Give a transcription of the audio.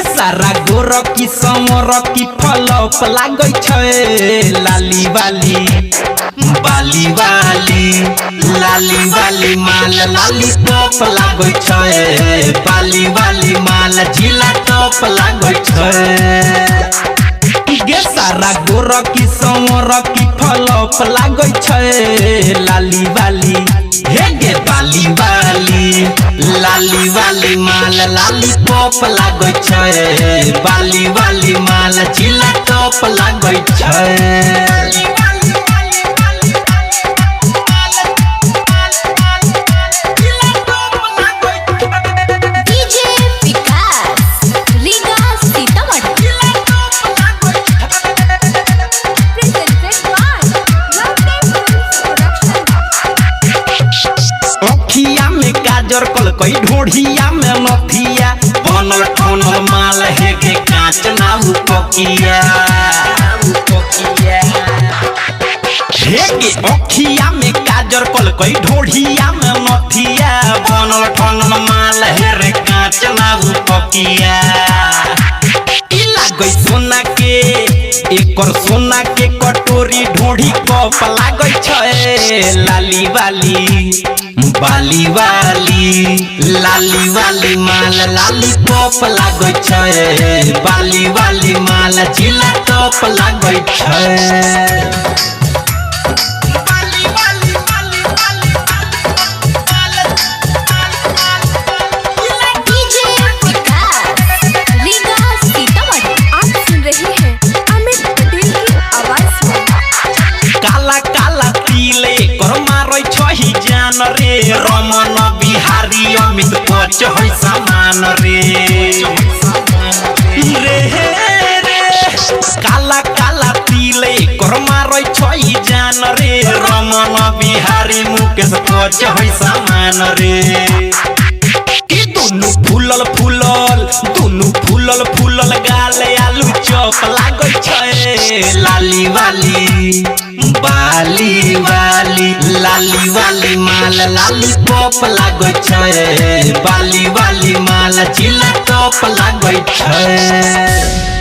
गे सारा गोर की समर की फलप लागै छै लाली वाली बाली वाली लाली वाली माल लाली टॉप लागै छै बाली वाली माल जिला टॉप लागै छै गे सारा गोर की समर की फलप लागै छै लाली वाली हे गे बाली वाली लाली वाली माल लाली टॉप लागै छै बाली वाली माल जिला टॉप लागै छै गाजर कल कई ढोढ़िया में नथिया बनल ठनल माल है के कांच ना पकिया हे के अखिया में गाजर कल कई ढोढ़िया में नथिया बनल ठनल माल है रे कांच ना पकिया ई लागै सोना के एकर सोना के कटोरी ढोढ़ी कप लागै छै लाली वाली बाली वाली लाली वाली माल लाली टॉप लागै छै बाली वाली माल जिला टॉप लागै छै रे रमन बिहारी अमित कोच है समान रे रे काला काला पीले कर मारै छै जान रे रमन बिहारी मुकेश कोच है समान रे ई दोनों फूलल फूलल दोनों फूलल फूलल गाले आलू चौक लागै छै लाली वाली बाली वाली लाली वाली माल लाली टॉप लागै छै बाली वाली माल जिला टॉप लागै छै।